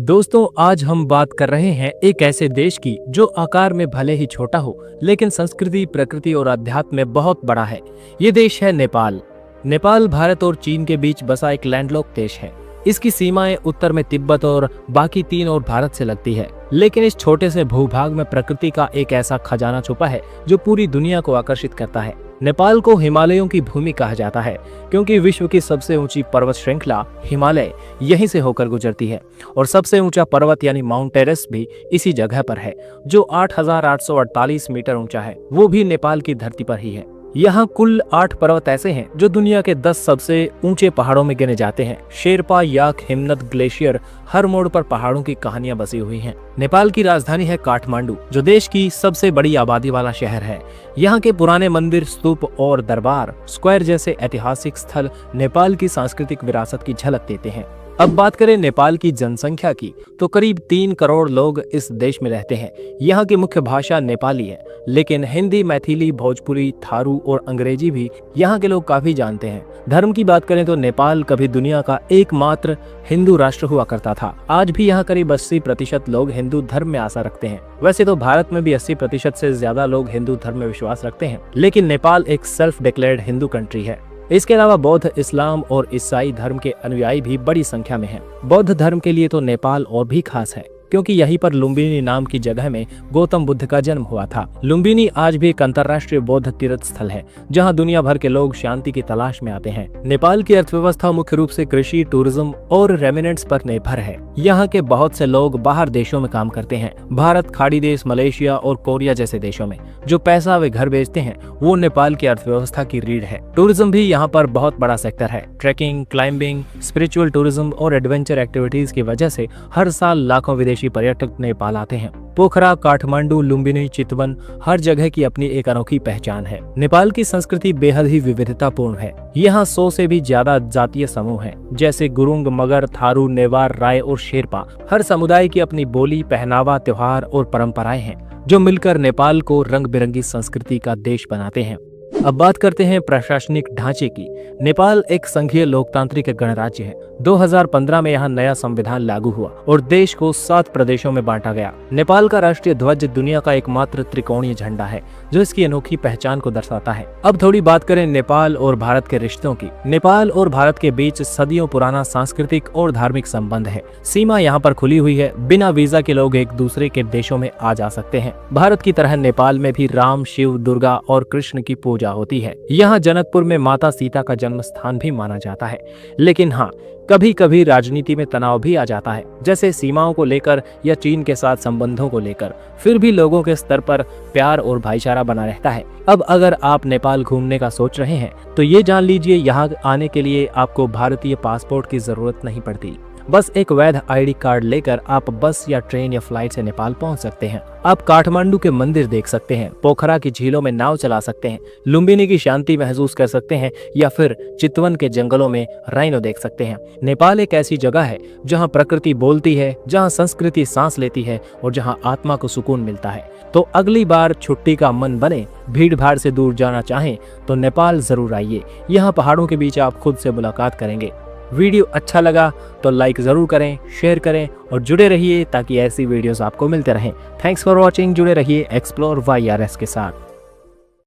दोस्तों, आज हम बात कर रहे हैं एक ऐसे देश की जो आकार में भले ही छोटा हो, लेकिन संस्कृति, प्रकृति और अध्यात्म में बहुत बड़ा है। ये देश है नेपाल। नेपाल भारत और चीन के बीच बसा एक लैंडलॉक देश है। इसकी सीमाएं उत्तर में तिब्बत और बाकी तीन और भारत से लगती है। लेकिन इस छोटे से भूभाग में प्रकृति का एक ऐसा खजाना छुपा है जो पूरी दुनिया को आकर्षित करता है। नेपाल को हिमालयों की भूमि कहा जाता है क्योंकि विश्व की सबसे ऊंची पर्वत श्रृंखला हिमालय यहीं से होकर गुजरती है और सबसे ऊंचा पर्वत यानी माउंट एवरेस्ट भी इसी जगह पर है जो 8,848 मीटर ऊंचा है। वो भी नेपाल की धरती पर ही है। यहाँ कुल 8 पर्वत ऐसे हैं जो दुनिया के 10 सबसे ऊंचे पहाड़ों में गिने जाते हैं। शेरपा, याक, हिमनद, ग्लेशियर, हर मोड़ पर पहाड़ों की कहानियां बसी हुई हैं। नेपाल की राजधानी है काठमांडू, जो देश की सबसे बड़ी आबादी वाला शहर है। यहाँ के पुराने मंदिर, स्तूप और दरबार स्क्वायर जैसे ऐतिहासिक स्थल नेपाल की सांस्कृतिक विरासत की झलक देते हैं। अब बात करें नेपाल की जनसंख्या की, तो करीब 3 करोड़ लोग इस देश में रहते हैं। यहाँ की मुख्य भाषा नेपाली है, लेकिन हिंदी, मैथिली, भोजपुरी, थारू और अंग्रेजी भी यहाँ के लोग काफी जानते हैं। धर्म की बात करें तो नेपाल कभी दुनिया का एकमात्र हिंदू राष्ट्र हुआ करता था। आज भी यहाँ करीब 80% लोग हिंदू धर्म में आस्था रखते हैं। वैसे तो भारत में भी 80% से ज्यादा लोग हिंदू धर्म में विश्वास रखते हैं, लेकिन नेपाल एक सेल्फ डिक्लेयर्ड हिंदू कंट्री है। इसके अलावा बौद्ध, इस्लाम और ईसाई धर्म के अनुयायी भी बड़ी संख्या में हैं। बौद्ध धर्म के लिए तो नेपाल और भी खास है क्योंकि यहीं पर लुम्बिनी नाम की जगह में गौतम बुद्ध का जन्म हुआ था। लुम्बिनी आज भी एक अंतर्राष्ट्रीय बौद्ध तीर्थ स्थल है जहां दुनिया भर के लोग शांति की तलाश में आते हैं। नेपाल की अर्थव्यवस्था मुख्य रूप से कृषि, टूरिज्म और रेमिनेंट्स पर निर्भर है। यहाँ के बहुत से लोग बाहर देशों में काम करते हैं। भारत, खाड़ी देश, मलेशिया और कोरिया जैसे देशों में जो पैसा वे घर भेजते हैं वो नेपाल की अर्थव्यवस्था की रीढ़ है। टूरिज्म भी यहाँ पर बहुत बड़ा सेक्टर है। ट्रैकिंग, क्लाइंबिंग, स्पिरिचुअल टूरिज्म और एडवेंचर एक्टिविटीज की वजह से हर साल लाखों विदेशी पर्यटक नेपाल आते हैं। पोखरा, काठमांडू, लुम्बिनी, चितवन, हर जगह की अपनी एक अनोखी पहचान है। नेपाल की संस्कृति बेहद ही विविधतापूर्ण है। यहाँ 100 से भी ज्यादा जातीय समूह हैं, जैसे गुरुंग, मगर, थारू, नेवार, राय और शेरपा। हर समुदाय की अपनी बोली, पहनावा, त्योहार और परंपराएं हैं जो मिलकर नेपाल को रंग बिरंगी संस्कृति का देश बनाते हैं। अब बात करते हैं प्रशासनिक ढांचे की। नेपाल एक संघीय लोकतांत्रिक गणराज्य है। 2015 में यहाँ नया संविधान लागू हुआ और देश को 7 प्रदेशों में बांटा गया। नेपाल का राष्ट्रीय ध्वज दुनिया का एकमात्र त्रिकोणीय झंडा है जो इसकी अनोखी पहचान को दर्शाता है। अब थोड़ी बात करें नेपाल और भारत के रिश्तों की। नेपाल और भारत के बीच सदियों पुराना सांस्कृतिक और धार्मिक संबंध है। सीमा यहाँ पर खुली हुई है। बिना वीजा के लोग एक दूसरे के देशों में आ जा सकते हैं। भारत की तरह नेपाल में भी राम, शिव, दुर्गा और कृष्ण की पूजा होती है। यहाँ जनकपुर में माता सीता का जन्म स्थान भी माना जाता है। लेकिन हाँ, कभी कभी राजनीति में तनाव भी आ जाता है, जैसे सीमाओं को लेकर या चीन के साथ संबंधों को लेकर। फिर भी लोगों के स्तर पर प्यार और भाईचारा बना रहता है। अब अगर आप नेपाल घूमने का सोच रहे हैं तो ये जान लीजिए, यहाँ आने के लिए आपको भारतीय पासपोर्ट की जरूरत नहीं पड़ती। बस एक वैध आईडी कार्ड लेकर आप बस या ट्रेन या फ्लाइट से नेपाल पहुंच सकते हैं। आप काठमांडू के मंदिर देख सकते हैं, पोखरा की झीलों में नाव चला सकते हैं, लुम्बिनी की शांति महसूस कर सकते हैं या फिर चितवन के जंगलों में राइनो देख सकते हैं। नेपाल एक ऐसी जगह है जहां प्रकृति बोलती है, जहां संस्कृति सांस लेती है और जहां आत्मा को सुकून मिलता है। तो अगली बार छुट्टी का मन बने, भीड़ भाड़ से दूर जाना चाहें तो नेपाल जरूर आइए। यहाँ पहाड़ों के बीच आप खुद से मुलाकात करेंगे। वीडियो अच्छा लगा तो लाइक जरूर करें, शेयर करें और जुड़े रहिए ताकि ऐसी वीडियोस आपको मिलते रहें। Thanks for watching. जुड़े रहिए एक्सप्लोर YRS के साथ।